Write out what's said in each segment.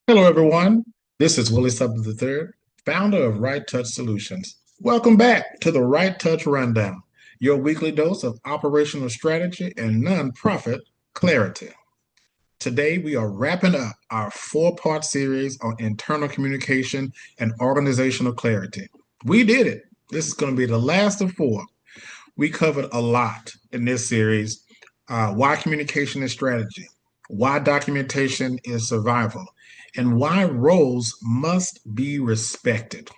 Hello, everyone. This is Willie Sutton III, founder of RightTouch Solutions. Welcome back to the RightTouch Rundown, your weekly dose of operational strategy and nonprofit clarity. Today, we are wrapping up our four-part series on internal communication and organizational clarity. We did it. This is going to be the last of four. We covered a lot in this series. Why communication is strategy, why documentation is survival, and why roles must be respected.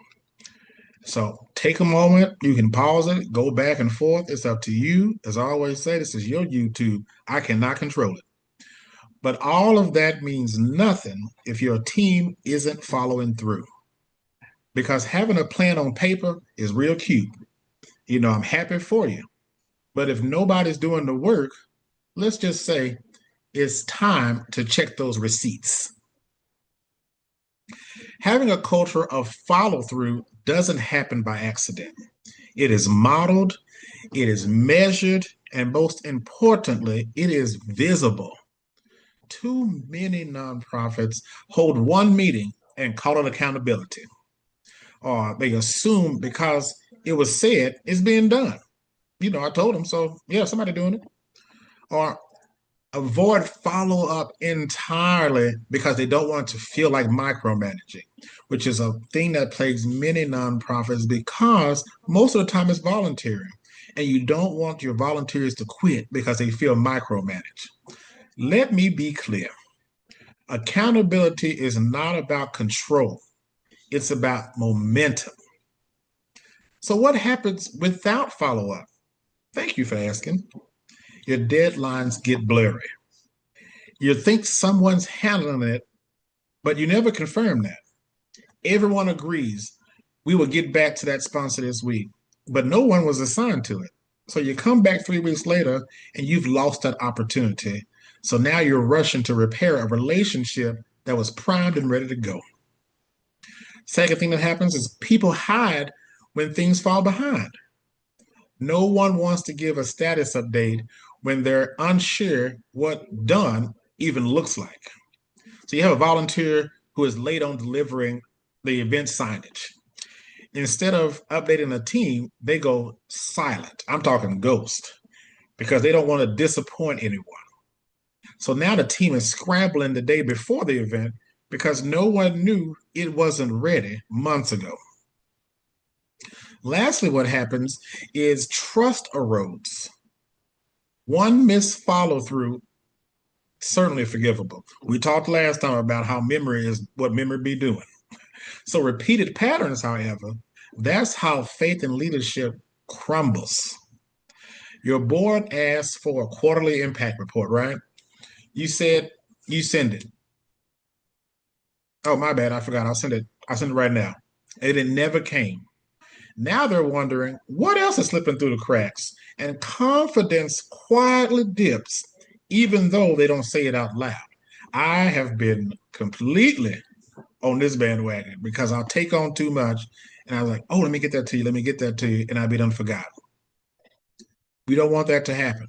So take a moment. You can pause it, go back and forth. It's up to you. As I always say, this is your YouTube. I cannot control it. But all of that means nothing if your team isn't following through. Because having a plan on paper is real cute. I'm happy for you. But if nobody's doing the work, let's just say it's time to check those receipts. Having a culture of follow through doesn't happen by accident. It is modeled, it is measured, and most importantly, it is visible. Too many nonprofits hold one meeting and call it accountability, or they assume because it was said it's being done. I told them, so yeah, somebody doing it. Or avoid follow up entirely because they don't want to feel like micromanaging, which is a thing that plagues many nonprofits because most of the time it's volunteering. And you don't want your volunteers to quit because they feel micromanaged. Let me be clear, accountability is not about control, it's about momentum. So, what happens without follow up? Thank you for asking. Your deadlines get blurry. You think someone's handling it, but you never confirm that. Everyone agrees we will get back to that sponsor this week, but no one was assigned to it. So you come back 3 weeks later and you've lost that opportunity. So now you're rushing to repair a relationship that was primed and ready to go. Second thing that happens is people hide when things fall behind. No one wants to give a status update when they're unsure what done even looks like. So you have a volunteer who is late on delivering the event signage. Instead of updating the team, they go silent. I'm talking ghost because they don't want to disappoint anyone. So now the team is scrambling the day before the event because no one knew it wasn't ready months ago. Lastly, what happens is trust erodes. One missed follow through, certainly forgivable. We talked last time about how memory is what memory be doing. So repeated patterns, however, that's how faith in leadership crumbles. Your board asks for a quarterly impact report, right? You said you send it. Oh, my bad. I forgot. I'll send it. I'll send it right now. And it never came. Now they're wondering what else is slipping through the cracks. And confidence quietly dips, even though they don't say it out loud. I have been completely on this bandwagon because I'll take on too much. And I was like, oh, let me get that to you. Let me get that to you. And I'll be done forgotten. We don't want that to happen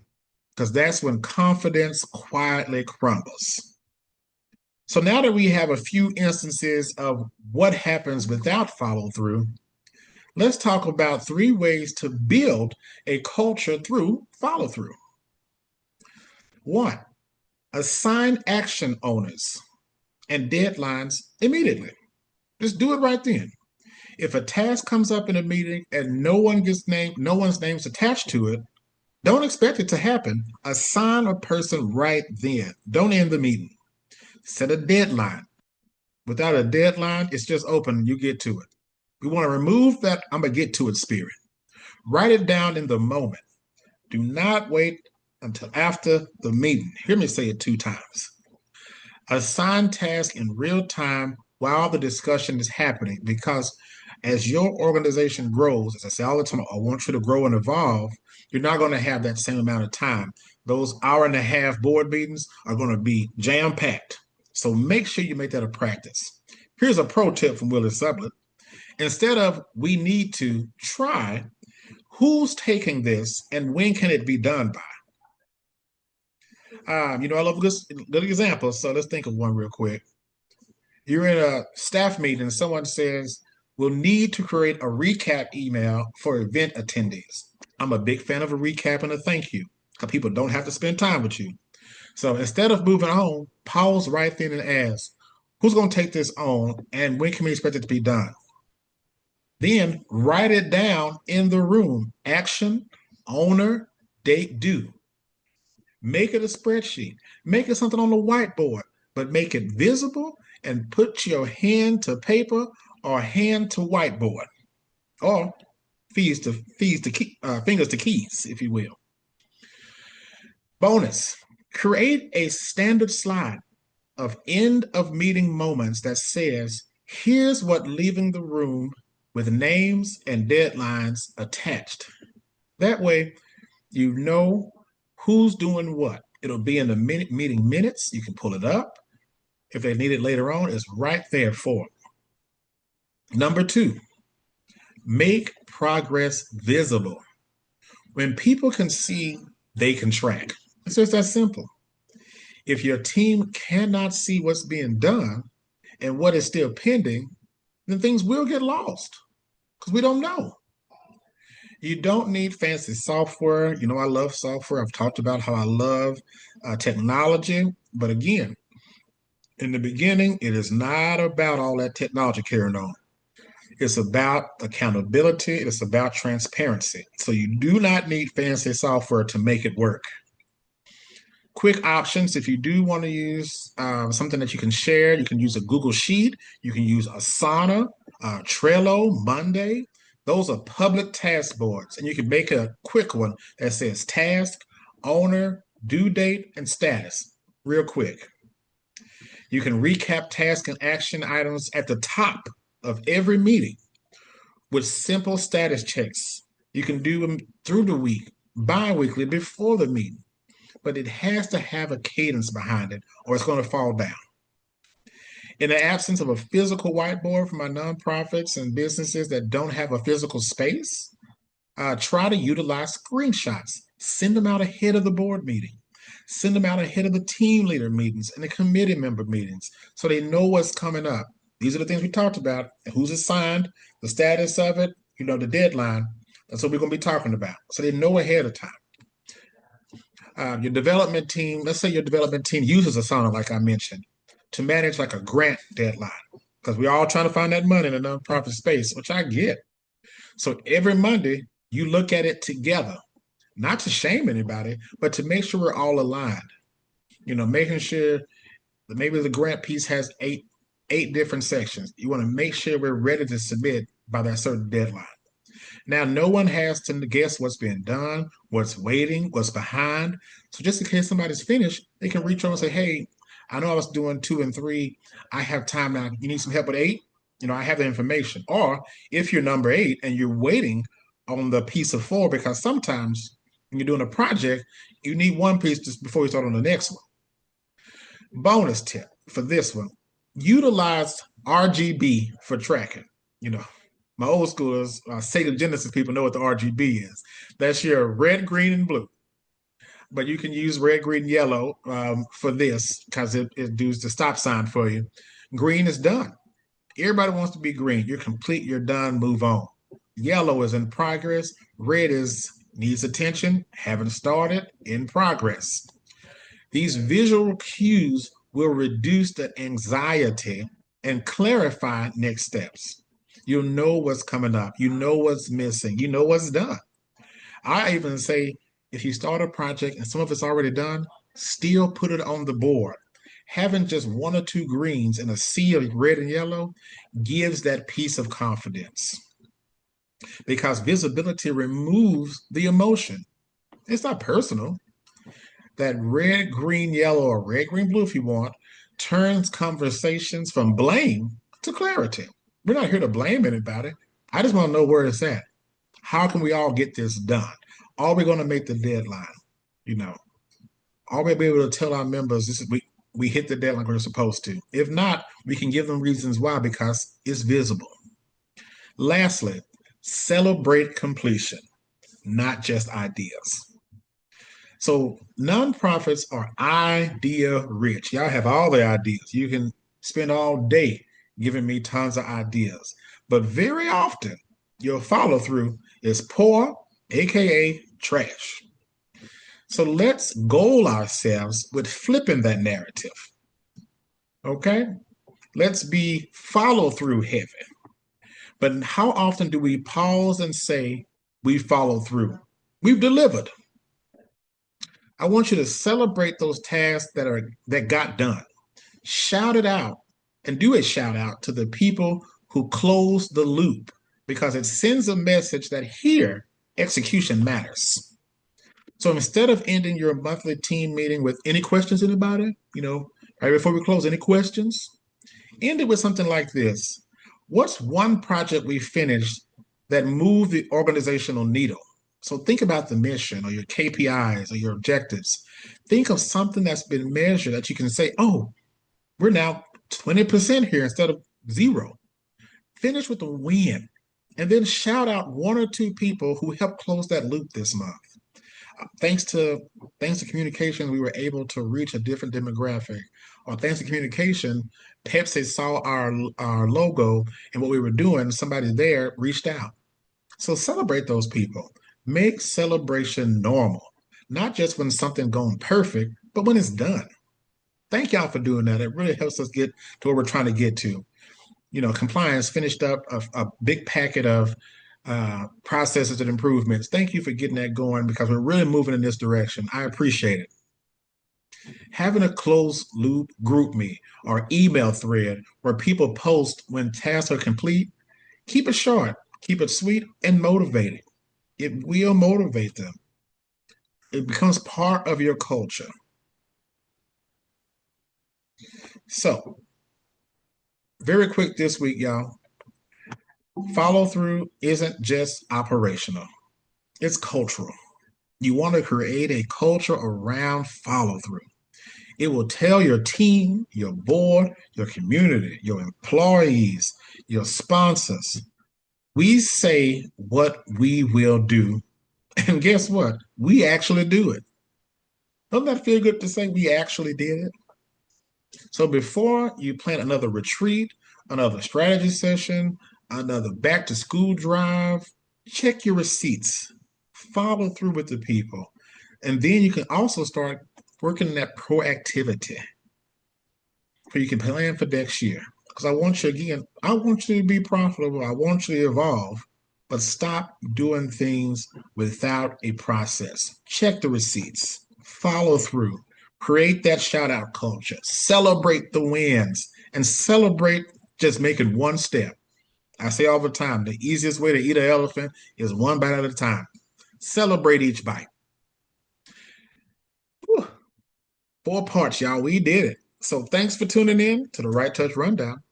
because that's when confidence quietly crumbles. So now that we have a few instances of what happens without follow through, let's talk about 3 ways to build a culture through follow through. One, assign action owners and deadlines immediately. Just do it right then. If a task comes up in a meeting and no one's name's attached to it, don't expect it to happen. Assign a person right then. Don't end the meeting. Set a deadline. Without a deadline, it's just open. You get to it. We want to remove that I'm going to get to it spirit. Write it down in the moment. Do not wait until after the meeting. Hear me say it 2 times. Assign tasks in real time while the discussion is happening because as your organization grows, as I say all the time, I want you to grow and evolve. You're not going to have that same amount of time. Those hour-and-a-half board meetings are going to be jam-packed. So make sure you make that a practice. Here's a pro tip from Willie Sublett. Instead of we need to try, who's taking this and when can it be done by? I love good examples. So let's think of one real quick. You're in a staff meeting and someone says, we'll need to create a recap email for event attendees. I'm a big fan of a recap and a thank you because people don't have to spend time with you. So instead of moving on, pause right then and ask, who's going to take this on and when can we expect it to be done? Then write it down in the room. Action, owner, date, due. Make it a spreadsheet. Make it something on the whiteboard, but make it visible and put your hand to paper or hand to whiteboard or fingers to keys, if you will. Bonus, create a standard slide of end of meeting moments that says, here's what leaving the room with names and deadlines attached. That way, you know who's doing what. It'll be in the meeting minutes. You can pull it up. If they need it later on, it's right there for them. Number 2, make progress visible. When people can see, they can track. It's just that simple. If your team cannot see what's being done and what is still pending, then things will get lost because we don't know. You don't need fancy software. You know, I love software. I've talked about how I love technology. But again, in the beginning, it is not about all that technology carrying on. It's about accountability. It's about transparency. So you do not need fancy software to make it work. Quick options, if you do want to use something that you can share, you can use a Google Sheet, you can use Asana, Trello, Monday. Those are public task boards, and you can make a quick one that says task, owner, due date, and status real quick. You can recap task and action items at the top of every meeting with simple status checks. You can do them through the week, bi-weekly, before the meeting, but it has to have a cadence behind it or it's going to fall down. In the absence of a physical whiteboard for my nonprofits and businesses that don't have a physical space, try to utilize screenshots. Send them out ahead of the board meeting. Send them out ahead of the team leader meetings and the committee member meetings so they know what's coming up. These are the things we talked about, who's assigned, the status of it, the deadline. That's what we're going to be talking about. So they know ahead of time. Your development team, let's say your development team uses Asana, like I mentioned, to manage like a grant deadline, because we're all trying to find that money in the nonprofit space, which I get. So every Monday, you look at it together, not to shame anybody, but to make sure we're all aligned. Making sure that maybe the grant piece has eight different sections. You want to make sure we're ready to submit by that certain deadline. Now, no one has to guess what's being done, what's waiting, what's behind. So just in case somebody's finished, they can reach over and say, hey, I know I was doing 2 and 3. I have time now. You need some help with 8? I have the information. Or if you're number 8 and you're waiting on the piece of 4, because sometimes when you're doing a project, you need one piece just before you start on the next one. Bonus tip for this one, utilize RGB for tracking. My old schoolers, Sega Genesis people know what the RGB is. That's your red, green, and blue. But you can use red, green, yellow for this because it does the stop sign for you. Green is done. Everybody wants to be green. You're complete, you're done, move on. Yellow is in progress. Red needs attention, haven't started, in progress. These visual cues will reduce the anxiety and clarify next steps. You'll know what's coming up. You know what's missing. You know what's done. I even say, if you start a project and some of it's already done, still put it on the board. Having just 1 or 2 greens in a sea of red and yellow gives that piece of confidence, because visibility removes the emotion. It's not personal. That red, green, yellow, or red, green, blue, if you want, turns conversations from blame to clarity. We're not here to blame anybody. I just want to know where it's at. How can we all get this done? Are we going to make the deadline? Are we be able to tell our members we hit the deadline we're supposed to? If not, we can give them reasons why, because it's visible. Lastly, celebrate completion, not just ideas. So nonprofits are idea rich. Y'all have all the ideas. You can spend all day giving me tons of ideas. But very often, your follow through is poor, AKA trash. So let's goal ourselves with flipping that narrative. Okay? Let's be follow through heavy. But how often do we pause and say, we follow through? We've delivered. I want you to celebrate those tasks that got done. Shout it out and do a shout out to the people who closed the loop because it sends a message that here execution matters. So instead of ending your monthly team meeting with any questions, anybody, right before we close, any questions? End it with something like this. What's one project we finished that moved the organizational needle? So think about the mission or your KPIs or your objectives. Think of something that's been measured that you can say, oh, we're now 20% here instead of zero. Finish with a win and then shout out one or two people who helped close that loop this month. Thanks to communication, we were able to reach a different demographic. Or thanks to communication, Pepsi saw our logo and what we were doing. Somebody there reached out. So celebrate those people. Make celebration normal, not just when something's going perfect, but when it's done. Thank y'all for doing that. It really helps us get to where we're trying to get to. Compliance finished up a big packet of processes and improvements. Thank you for getting that going because we're really moving in this direction. I appreciate it. Having a closed loop group me or email thread where people post when tasks are complete, keep it short, keep it sweet and motivating. It will motivate them. It becomes part of your culture. So, very quick this week, y'all. Follow through isn't just operational, it's cultural. You want to create a culture around follow through. It will tell your team, your board, your community, your employees, your sponsors, we say what we will do. And guess what? We actually do it. Doesn't that feel good to say we actually did it? So before you plan another retreat, another strategy session, another back to school drive, check your receipts, follow through with the people. And then you can also start working on that proactivity so you can plan for next year. Because I want you to be profitable. I want you to evolve, but stop doing things without a process. Check the receipts, follow through, create that shout out culture, celebrate the wins, and celebrate just making one step. I say all the time, the easiest way to eat an elephant is one bite at a time. Celebrate each bite. Whew. 4 parts, y'all. We did it. So thanks for tuning in to the RightTouch Rundown.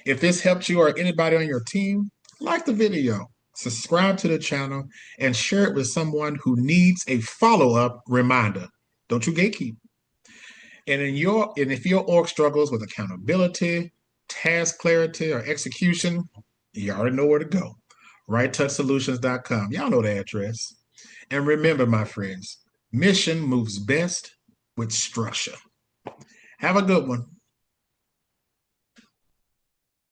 If this helped you or anybody on your team, like the video, subscribe to the channel, and share it with someone who needs a follow-up reminder. Don't you gatekeep. And if your org struggles with accountability, task clarity, or execution, you already know where to go. RightTouchSolutions.com. Y'all know the address. And remember, my friends, mission moves best with structure. Have a good one.